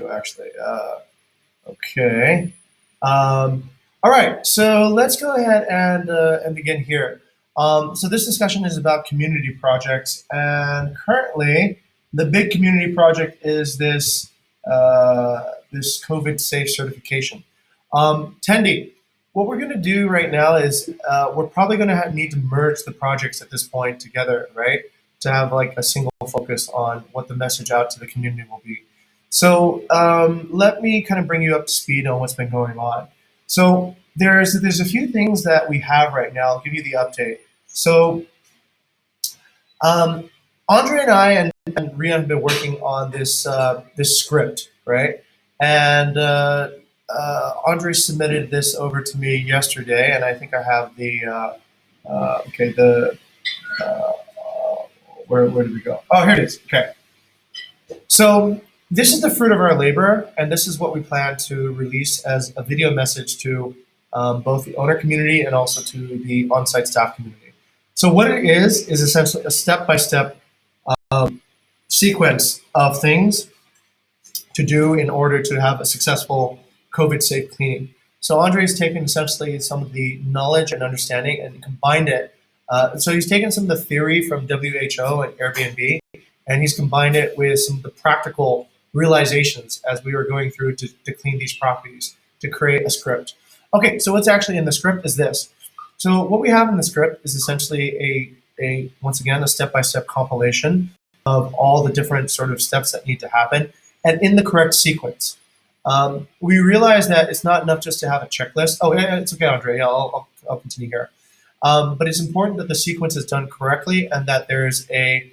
go, actually. Okay. All right, so let's go ahead and begin here. So this discussion is about community projects, and currently the big community project is this COVID safe certification. Tendi, what we're going to do right now is we're probably going to need to merge the projects at this point together, right? To have like a single focus on what the message out to the community will be. So let me kind of bring you up to speed on what's been going on. So there's a few things that we have right now. I'll give you the update. So um, Andre and I and Rian have been working on this script, right? And Andre submitted this over to me yesterday, and I think I have the okay the where did we go? Oh, here it is. Okay. So this is the fruit of our labor, and this is what we plan to release as a video message to both the owner community and also to the on-site staff community. So what it is essentially a step-by-step sequence of things to do in order to have a successful COVID-safe cleaning. So Andre's taken essentially some of the knowledge and understanding and combined it. So he's taken some of the theory from WHO and Airbnb, and he's combined it with some of the practical realizations as we were going through to clean these properties to create a script. Okay, so what's actually in the script is this. So what we have in the script is essentially once again, a step-by-step compilation of all the different sort of steps that need to happen and in the correct sequence. We realize that it's not enough just to have a checklist. Oh, yeah, it's okay, Andre. Yeah, I'll continue here. But it's important that the sequence is done correctly and that there's a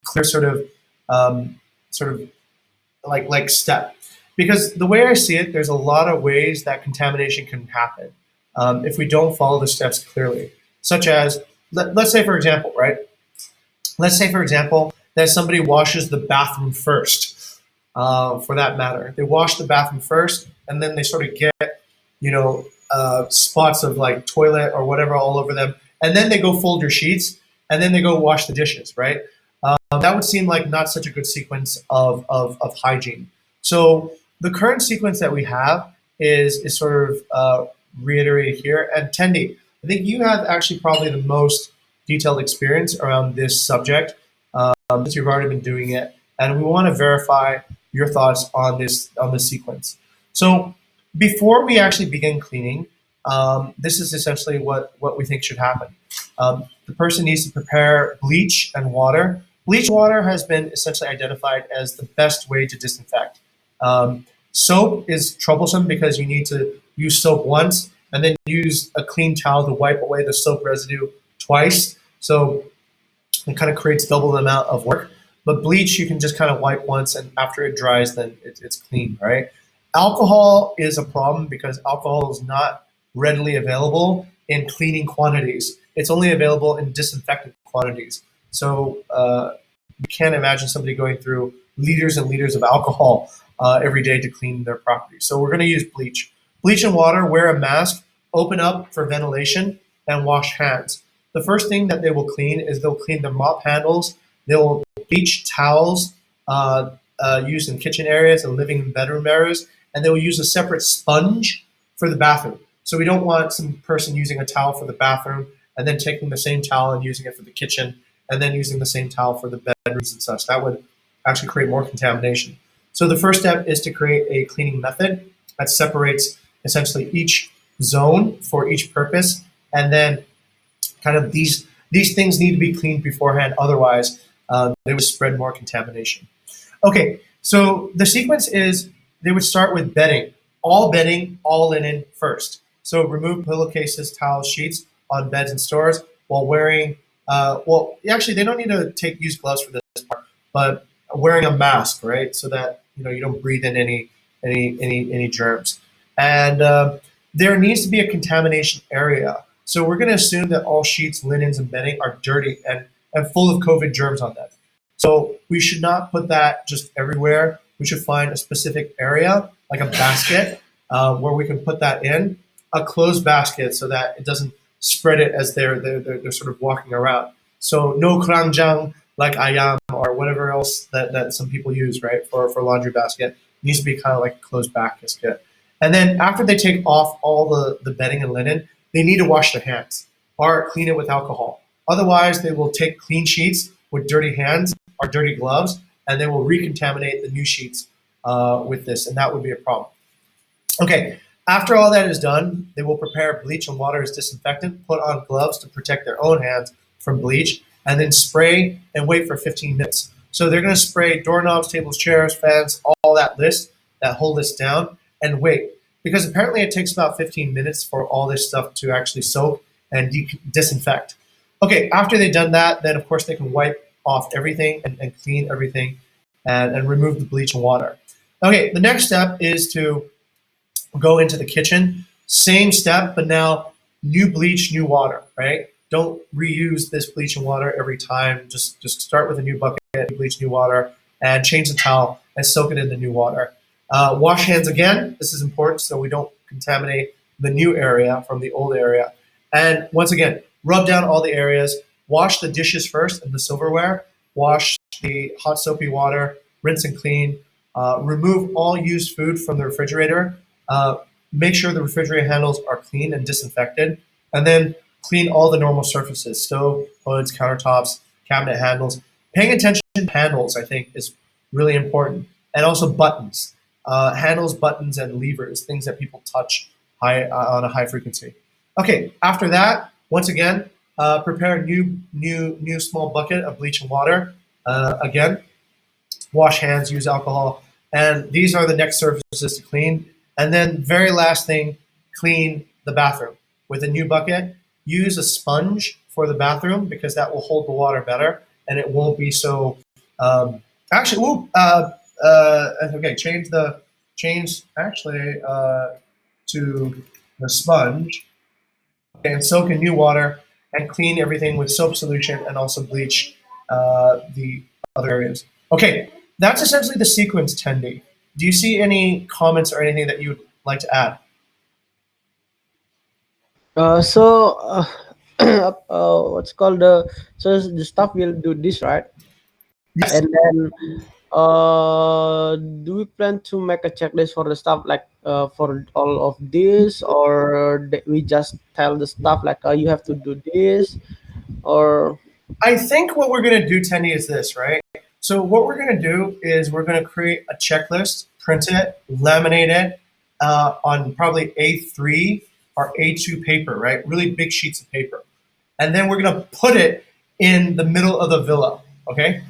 clear sort of like step. Because the way I see it, there's a lot of ways that contamination can happen if we don't follow the steps clearly. Such as, let's say for example, right? Let's say for example that somebody washes the bathroom first. For that matter, they wash the bathroom first, and then they sort of get, spots of like toilet or whatever all over them, and then they go fold your sheets, and then they go wash the dishes, right? That would seem like not such a good sequence of hygiene. So the current sequence that we have is sort of reiterated here. And Tendi, I think you have actually probably the most detailed experience around this subject since you've already been doing it, and we want to verify your thoughts on this sequence. So before we actually begin cleaning, this is essentially what we think should happen. The person needs to prepare bleach and water. Bleach water has been essentially identified as the best way to disinfect. Soap is troublesome because you need to use soap once and then use a clean towel to wipe away the soap residue twice. So it kind of creates double the amount of work. But bleach, you can just kind of wipe once, and after it dries, then it's clean, right? Alcohol is a problem because alcohol is not readily available in cleaning quantities. It's only available in disinfectant quantities. So you can't imagine somebody going through liters and liters of alcohol every day to clean their property. So we're going to use bleach. Bleach and water, wear a mask, open up for ventilation, and wash hands. The first thing that they will clean is they'll clean the mop handles. They will bleach towels used in kitchen areas and living and bedroom areas, and they will use a separate sponge for the bathroom. So we don't want some person using a towel for the bathroom and then taking the same towel and using it for the kitchen and then using the same towel for the bedrooms and such. That would actually create more contamination. So the first step is to create a cleaning method that separates essentially each zone for each purpose, and then kind of these things need to be cleaned beforehand, otherwise they would spread more contamination. Okay, so the sequence is they would start with bedding, all linen first. So remove pillowcases, towels, sheets on beds and stores while wearing, actually they don't need to use gloves for this part, but wearing a mask, right? So that you don't breathe in any germs. And there needs to be a contamination area. So we're going to assume that all sheets, linens, and bedding are dirty and full of COVID germs on them. So we should not put that just everywhere. We should find a specific area, like a basket, where we can put that in, a closed basket so that it doesn't spread it as they're sort of walking around. So no krangjang like ayam or whatever else that some people use, right, for laundry basket. It needs to be kind of like a closed back gasket. And then after they take off all the bedding and linen, they need to wash their hands or clean it with alcohol. Otherwise, they will take clean sheets with dirty hands or dirty gloves, and they will recontaminate the new sheets with this, and that would be a problem. Okay, after all that is done, they will prepare bleach and water as disinfectant, put on gloves to protect their own hands from bleach, and then spray and wait for 15 minutes. So they're going to spray doorknobs, tables, chairs, fans, all that whole list down, and wait. Because apparently it takes about 15 minutes for all this stuff to actually soak and disinfect. Okay, after they've done that, then of course they can wipe off everything and clean everything and remove the bleach and water. Okay, the next step is to go into the kitchen. Same step, but now new bleach, new water, right? Don't reuse this bleach and water every time. Just start with a new bucket, bleach, new water, and change the towel and soak it in the new water. Wash hands again. This is important so we don't contaminate the new area from the old area. And once again, rub down all the areas. Wash the dishes first and the silverware. Wash the hot soapy water. Rinse and clean. Remove all used food from the refrigerator. Make sure the refrigerator handles are clean and disinfected. And then clean all the normal surfaces, stove, hoods, countertops, cabinet handles. Paying attention to handles, I think, is really important. And also buttons. Handles, buttons, and levers, things that people touch on a high frequency. Okay, after that, once again, prepare a new small bucket of bleach and water. Again, wash hands, use alcohol, and these are the next surfaces to clean. And then very last thing, clean the bathroom with a new bucket. Use a sponge for the bathroom because that will hold the water better and it won't be so. Okay, change actually to the sponge. Okay, and soak in new water and clean everything with soap solution and also bleach the other areas. Okay, that's essentially the sequence, Tendi. Do you see any comments or anything that you would like to add? So what's called so the staff will do this, right? Yes, And then do we plan to make a checklist for the staff, like for all of this, or we just tell the staff like you have to do this, or I think what we're going to do, Tendi, is this, right? So what we're going to do is we're going to create a checklist, print it, laminate it on probably A3 or A2 paper, right? Really big sheets of paper. And then we're going to put it in the middle of the villa, okay?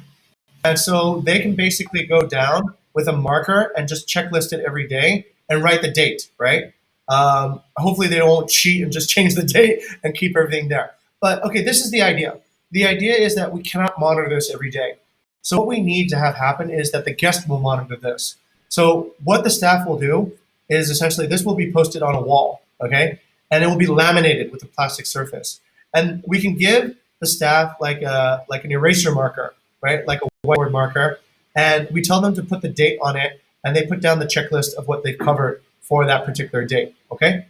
And so they can basically go down with a marker and just checklist it every day and write the date, right? Hopefully they won't cheat and just change the date and keep everything there. But okay, this is the idea. The idea is that we cannot monitor this every day. So what we need to have happen is that the guest will monitor this. So what the staff will do is essentially this will be posted on a wall, okay? And it will be laminated with a plastic surface. And we can give the staff like an eraser marker, right? Like a whiteboard marker, and we tell them to put the date on it, and they put down the checklist of what they've covered for that particular date. Okay,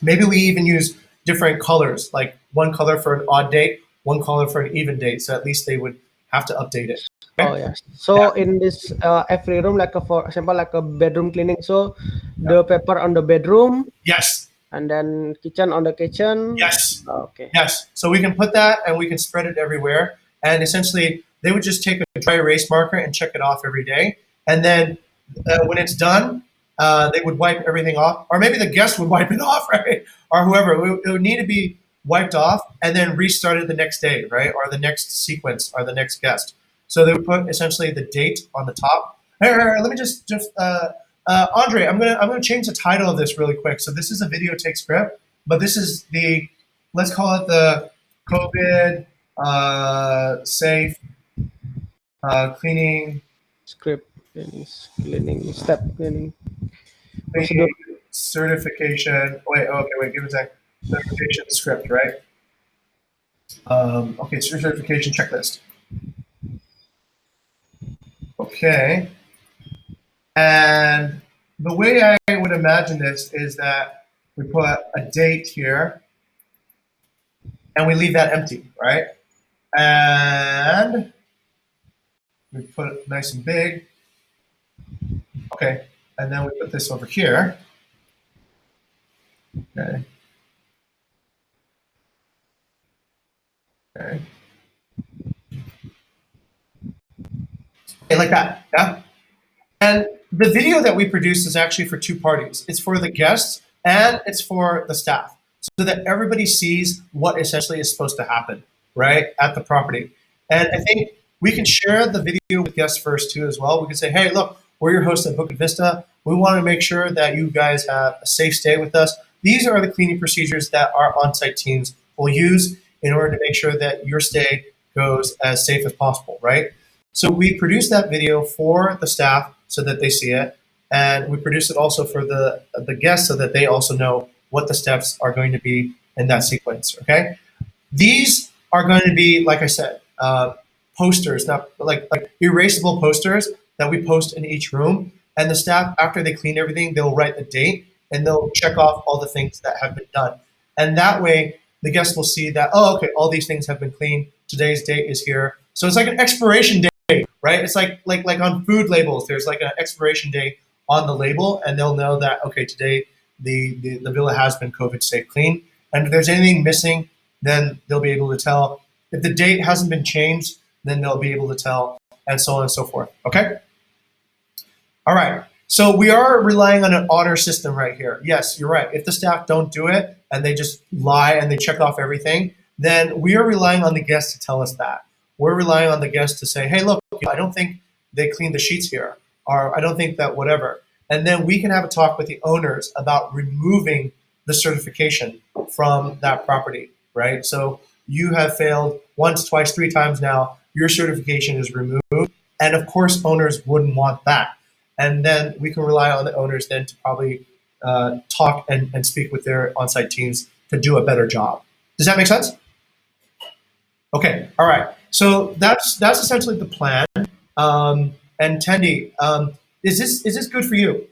maybe we even use different colors, like one color for an odd date, one color for an even date, so at least they would have to update it. oh Okay? yes. Yeah. So in this every room, like for example, like a bedroom cleaning. So the paper on the bedroom, Yes. and then kitchen on the kitchen. Yes. Okay. Yes. So we can put that and we can spread it everywhere. And essentially, they would just take a dry erase marker and check it off every day. And then when it's done, they would wipe everything off. Or maybe the guest would wipe it off, right? Or whoever. It would need to be wiped off and then restarted the next day, right? Or the next sequence or the next guest. So they would put essentially the date on the top. Here, let me Andre, I'm gonna change the title of this really quick. So this is a videotape script, but this is the, let's call it the COVID safe cleaning Script cleaning, cleaning, step cleaning procedure. cleaning certification. Wait, give me a sec. Certification script, right? Okay, certification checklist. Okay, and the way I would imagine this is that we put a date here and we leave that empty, right? And we put it nice and big. Okay, and then we put this over here. Okay. Okay. Okay, like that. Yeah. And the video that we produce is actually for two parties. It's for the guests and it's for the staff, so that everybody sees what essentially is supposed to happen, right, at the property. And I think we can share the video with guests first too as well. We can say, hey, look, we're your hosts at Bukit Vista. We want to make sure that you guys have a safe stay with us. These are the cleaning procedures that our on-site teams will use in order to make sure that your stay goes as safe as possible, right? So we produce that video for the staff so that they see it, and we produce it also for the guests so that they also know what the steps are going to be in that sequence. Okay, these are going to be, like I said, posters, not like erasable posters that we post in each room. And the staff, after they clean everything, they'll write the date and they'll check off all the things that have been done. And that way, the guests will see that, oh, okay, all these things have been cleaned. Today's date is here. So it's like an expiration date, right? It's like on food labels. There's like an expiration date on the label, and they'll know that, okay, today the villa has been COVID safe clean. And if there's anything missing, then they'll be able to tell. If the date hasn't been changed, then they'll be able to tell, and so on and so forth. Okay? All right. So we are relying on an honor system right here. Yes, you're right. If the staff don't do it and they just lie and they check off everything, then we are relying on the guests to tell us that. We're relying on the guests to say, hey, look, I don't think they cleaned the sheets here, or I don't think that whatever. And then we can have a talk with the owners about removing the certification from that property, right? So you have failed once, twice, three times now, your certification is removed. And of course, owners wouldn't want that. And then we can rely on the owners then to probably talk and speak with their on-site teams to do a better job. Does that make sense? Okay, all right. So that's essentially the plan. And Tendi, is this good for you?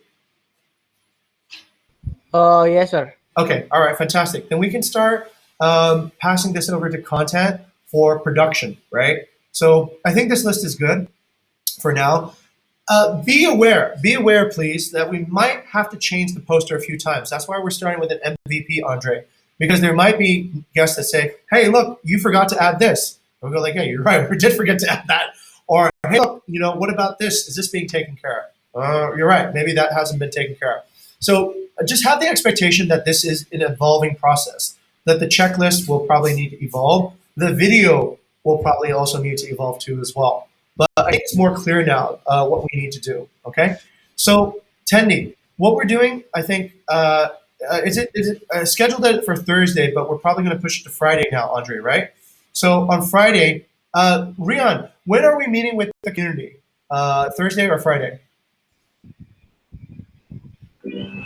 Yes, sir. Okay, all right, fantastic. Then we can start passing this over to content for production, right? So I think this list is good for now. Be aware, please, that we might have to change the poster a few times. That's why we're starting with an MVP, Andre, because there might be guests that say, hey, look, you forgot to add this. And we go like, hey, you're right, we did forget to add that. Or, hey, look, what about this? Is this being taken care of? You're right, maybe that hasn't been taken care of. So just have the expectation that this is an evolving process, that the checklist will probably need to evolve. The video will probably also need to evolve too as well. But I think it's more clear now what we need to do. Okay, so Tendi, what we're doing, I think, is it scheduled for Thursday, but we're probably going to push it to Friday now, Andre, right? So on Friday, Rian, when are we meeting with the community? Thursday or Friday?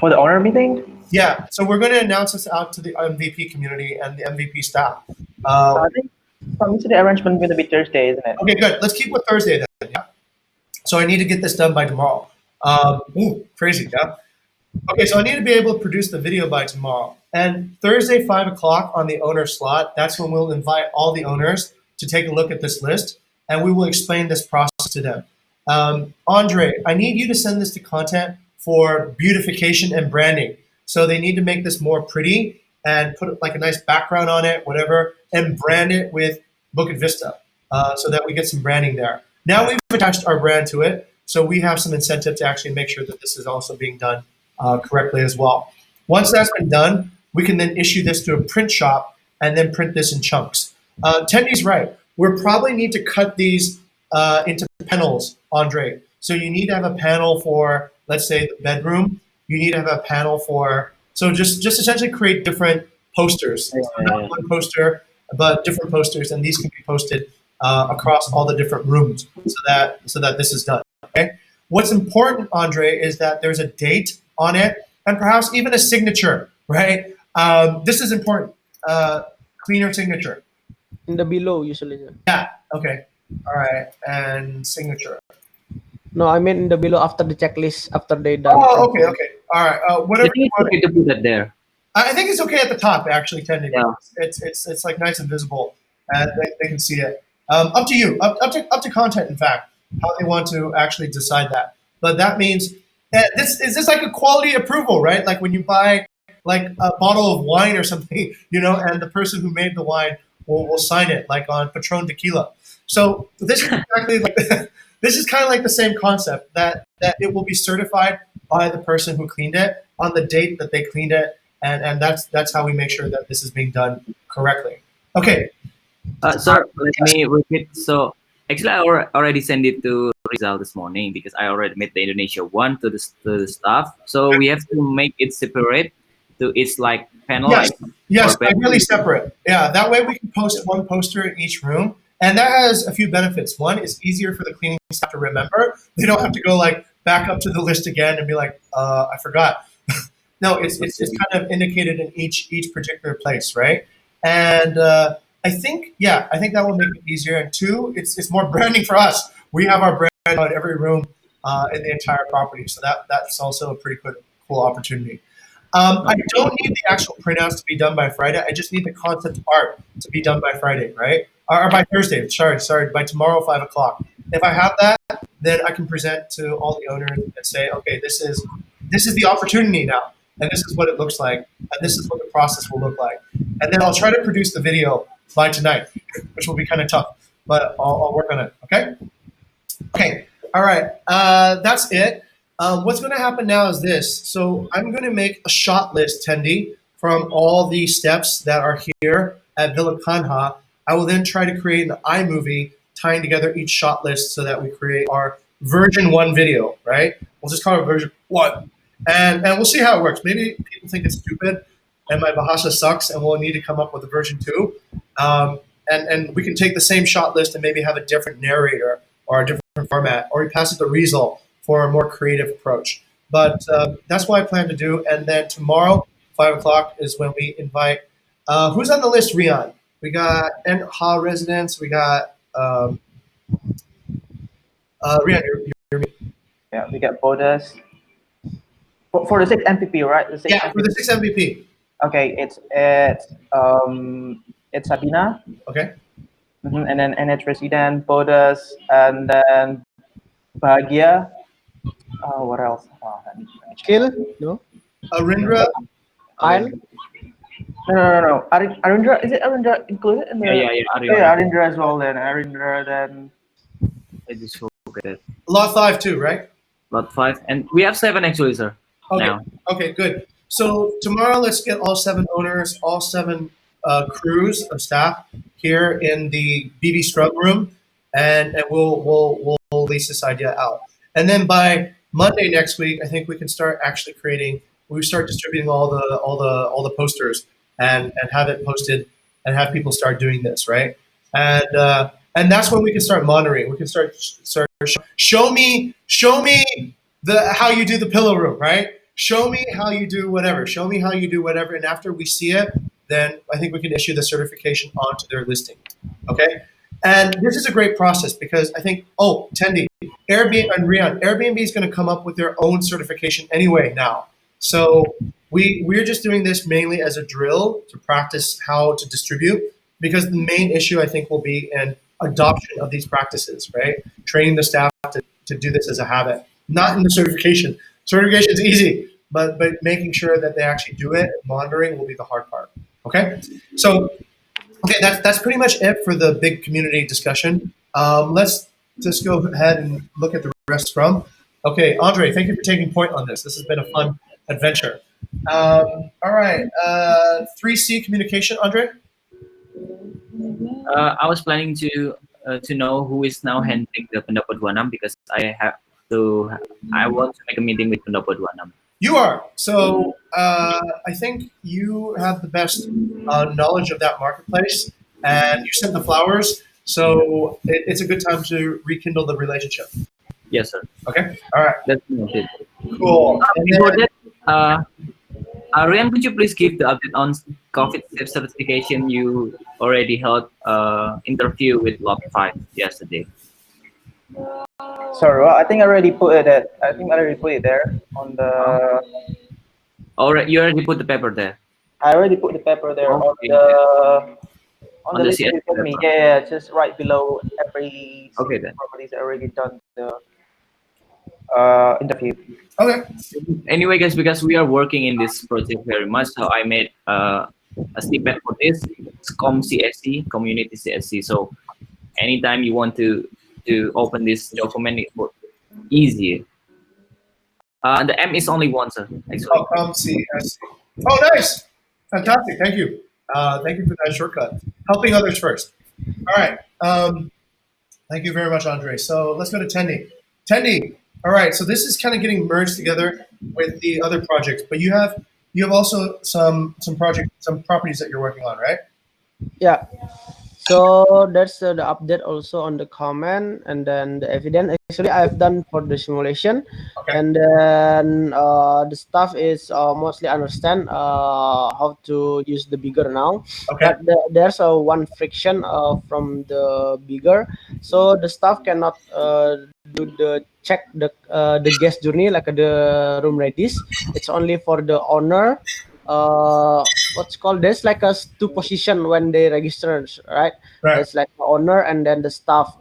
For the owner meeting? Yeah, so we're going to announce this out to the MVP community and the MVP staff. I think from the arrangement going to be Thursday, isn't it? Okay, good. Let's keep with Thursday then. Yeah. So I need to get this done by tomorrow. Crazy, yeah. Okay, so I need to be able to produce the video by tomorrow. And Thursday, 5 o'clock on the owner slot, that's when we'll invite all the owners to take a look at this list, and we will explain this process to them. Andre, I need you to send this to content for beautification and branding. So they need to make this more pretty and put like a nice background on it, whatever, and brand it with Bukit Vista so that we get some branding there. Now we've attached our brand to it, so we have some incentive to actually make sure that this is also being done correctly as well. Once that's been done, we can then issue this to a print shop and then print this in chunks. Tendy's right. We'll probably need to cut these into panels, Andre. So you need to have a panel for, let's say, the bedroom. You need to have a panel for, so just essentially create different posters. So not one poster, but different posters, and these can be posted across all the different rooms so that this is done. Okay. What's important, Andre, is that there's a date on it and perhaps even a signature, right? This is important. Cleaner signature. In the below, usually, sir. Yeah. Okay. All right. And signature. No, I mean in the below after the checklist, after they done. Oh, okay. Okay. All right. I Whatever. think it's okay to put that there. I think it's okay at the top, actually, Tendy. Yeah. It's like nice and visible, and they can see it. Up to you. Up to content, in fact, how they want to actually decide that. But that means this is this like a quality approval, right? Like when you buy like a bottle of wine or something, and the person who made the wine will sign it, like on Patron Tequila. So this is exactly like this is kind of like the same concept that it will be certified by the person who cleaned it on the date that they cleaned it, and that's how we make sure that this is being done correctly. Okay. Sir, let me repeat. So actually, I already sent it to Rizal this morning because I already made the Indonesia one to the staff. So we have to make it separate to each like panel. Yes, yes, or panel. ideally separate. Yeah, that way we can post one poster in each room, and that has a few benefits. One, it's easier for the cleaning staff to remember. They don't have to go like back up to the list again and be like, I forgot. No, it's kind of indicated in each particular place, right? And I think that will make it easier. And two, it's more branding for us. We have our brand on every room in the entire property, so that's also a pretty cool opportunity. I don't need the actual printouts to be done by Friday. I just need the concept art to be done by Friday, right? Or by Thursday. Sorry, by tomorrow, 5 o'clock. If I have that, then I can present to all the owners and say, okay, this is the opportunity now, and this is what it looks like, and this is what the process will look like. And then I'll try to produce the video by tonight, which will be kind of tough, but I'll work on it. Okay. Okay. All right. That's it. What's going to happen now is this. So I'm going to make a shot list, Tendi, from all the steps that are here at Villa Kanha. I will then try to create an iMovie tying together each shot list so that we create our version 1 video, right? We'll just call it version 1. And we'll see how it works. Maybe people think it's stupid and my Bahasa sucks and we'll need to come up with a version 2. And we can take the same shot list and maybe have a different narrator or a different format, or we pass it to Rizal for a more creative approach. But that's what I plan to do. And then tomorrow, 5 o'clock, is when we invite, who's on the list, Rian? We got NHA residents. We got, Rian, you're me. Yeah, we got Bodas. For the 6 MVP, right? The 6 Yeah, for the 6 MVP. Okay, it's Sabina. Okay. And then NH Resident, Bodas, and then Bahagia. What else? Let me check. Kill? No. Arindra. Kyle? No. Arindra, is it Arindra included in the? Yeah. Yeah, Arindra as well. Then Arindra, then. I just forgot it. Lot 5 too, right? Lot 5, and we have 7 actually, sir. Okay. Now. Okay, good. So tomorrow, let's get all 7 owners, all 7 crews of staff here in the BB Scrub room, and we'll release this idea out. And then by Monday next week, I think we can start actually creating. We start distributing all the posters and have it posted and have people start doing this, right? And that's when we can start monitoring. We can start show me how you do the pillow room, right? Show me how you do whatever. Show me how you do whatever. And after we see it, then I think we can issue the certification onto their listing. Okay? And this is a great process because I think, Tendi, Airbnb and Rian, Airbnb is going to come up with their own certification anyway now. So we're just doing this mainly as a drill to practice how to distribute, because the main issue I think will be in adoption of these practices, right? Training the staff to do this as a habit, not in the certification. Certification is easy, but making sure that they actually do it, monitoring will be the hard part. Okay, so that's pretty much it for the big community discussion. Let's just go ahead and look at the rest from. Okay, Andre, thank you for taking point on this. This has been a fun adventure. All right, 3C communication, Andre. I was planning to know who is now handling the Pendapat 26 because I want to make a meeting with Pendapat 26. You are. So I think you have the best knowledge of that marketplace, and you sent the flowers. So it's a good time to rekindle the relationship. Yes, sir. Okay. All right. That's noted. Cool. And Before then, that, Rian, could you please give the update on COVID safe certification? You already held interview with Lot 5 yesterday. Sorry, well, I think I already put it there on the. Alright, you already put the paper there. I already put the paper there Okay. on the list CS you gave me. paper. Yeah, just right below every Okay then. properties already done interview. Okay. Anyway, guys, because we are working in this project very much, so I made a snippet for this. It's CSC, Community CSC. So anytime you want to open this document, it will easier. The M is only one, sir. Actually. Oh, CSC. Oh, nice. Fantastic. Thank you. Thank you for that shortcut. Helping others first. All right. Thank you very much, Andre. So let's go to Tendi. Tendi. All right. So this is kind of getting merged together with the other projects, but you have also some properties that you're working on, right? Yeah. So that's the update also on the comment, and then the evidence. Actually, I've done for the simulation, Okay. and then the stuff is mostly understand how to use the bigger now. Okay. But there's a one friction from the bigger, so the staff cannot do the check the guest journey like the room readies. It's only for the owner. What's called there's like a two position when they register, right? Right. There's like the owner and then the staff.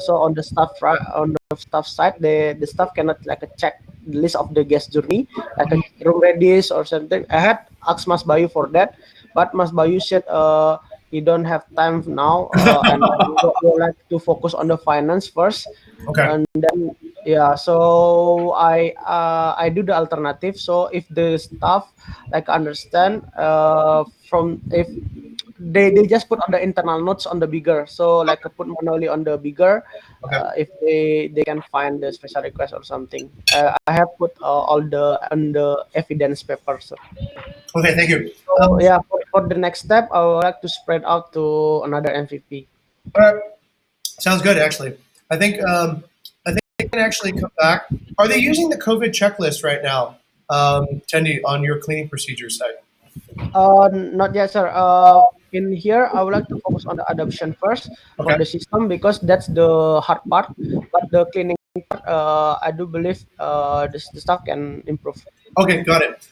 So on the staff on the staff side, the staff cannot like check the list of the guest journey like a room readies or something. I had asked Mas Bayu for that, but Mas Bayu said he don't have time now, and he would like to focus on the finance first. Okay. And then yeah, so I do the alternative. So if the staff like understand from if they just put on the internal notes on the bigger, so like put manually on the bigger. Okay. If they can find the special request or something, I have put all the on the evidence paper. So Okay. Thank you. yeah, for the next step, I would like to spread out to another MVP. All right. Sounds good. Actually, I think they can actually come back. Are they using the COVID checklist right now, Tendi, on your cleaning procedure site? Not yet, sir. In here, I would like to focus on the adoption first for Okay. the system because that's the hard part. But the cleaning part, I do believe the staff can improve. Okay, got it.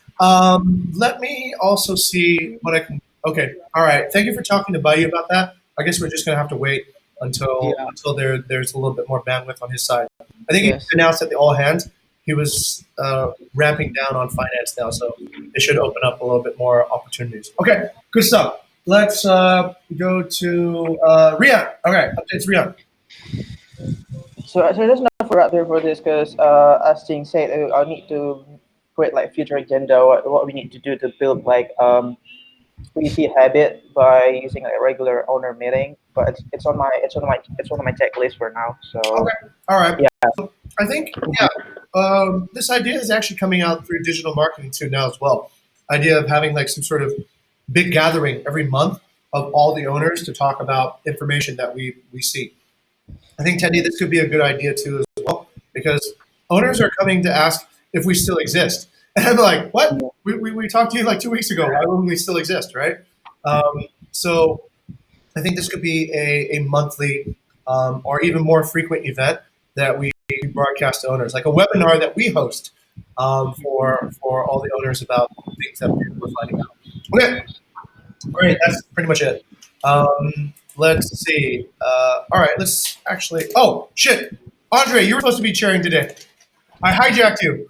Let me also see what I can. Okay, all right. Thank you for talking to Bayu about that. I guess we're just gonna have to wait until Yeah. there's a little bit more bandwidth on his side. I think Yes. he announced at the all hands he was ramping down on finance now, so it should open up a little bit more opportunities. Okay, good stuff. Let's go to Rian. Okay, updates, Rian. So there's nothing for out there for this because as Jing said, I need to create like future agenda. What we need to do to build like easy habit by using a regular owner meeting. But it's on my checklist for now. So Okay, all right. yeah. I think, yeah, this idea is actually coming out through digital marketing too now as well. Idea of having like some sort of big gathering every month of all the owners to talk about information that we see. I think, Teddy, this could be a good idea too as well because owners are coming to ask if we still exist. And I'm like, what? We talked to you like 2 weeks ago. Why wouldn't we still exist, right? So I think this could be a monthly or even more frequent event that we broadcast to owners, like a webinar that we host for all the owners about things that we're finding out. Okay, great. That's pretty much it. Let's see. All right, let's actually. Oh shit, Andre, you were supposed to be chairing today. I hijacked you.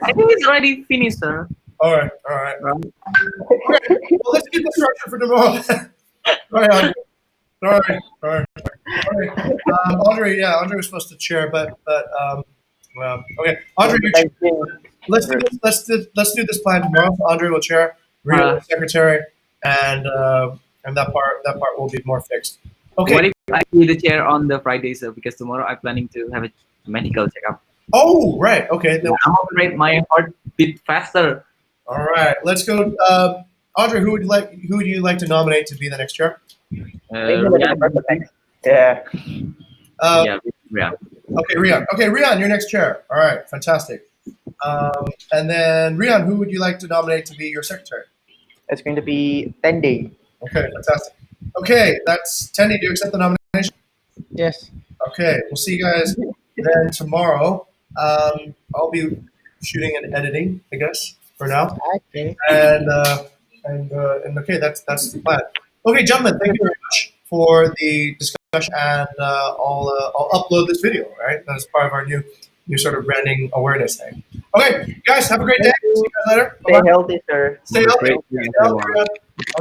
I think it's already finished, sir. All right, all right. Right? Okay, well, let's get the structure for tomorrow. Sorry, Andre. Sorry. Andre, yeah, Andre was supposed to chair, but well, okay, Andre, you Thanks, Jing. let's do this plan tomorrow. Andre will chair, Rio will secretary, and that part will be more fixed. Okay. What if I be the chair on the Friday, sir? Because tomorrow I'm planning to have a medical checkup. Oh, right. Okay. Yeah, I'm afraid my heart beat faster. All right. Let's go. Andre, who would you like to nominate to be the next chair? Rian. Yeah. Yeah. Okay, Rian. Okay, Rian, you're next chair. All right, fantastic. And then Rian, who would you like to nominate to be your secretary? It's going to be 10 days. Okay, fantastic. Okay, that's Tenny. Do you accept the nomination? Yes. Okay, we'll see you guys then tomorrow. I'll be shooting and editing, I guess, for now. Okay. And okay, that's the plan. Okay, gentlemen, thank you very much for the discussion. discussion, and I'll upload this video. Right, that's part of our new sort of branding awareness thing. Okay, guys, have a great day. Thank you. See you guys later. Stay Bye bye. healthy, sir. Stay Have a healthy. great day, Stay healthy, everyone. everyone.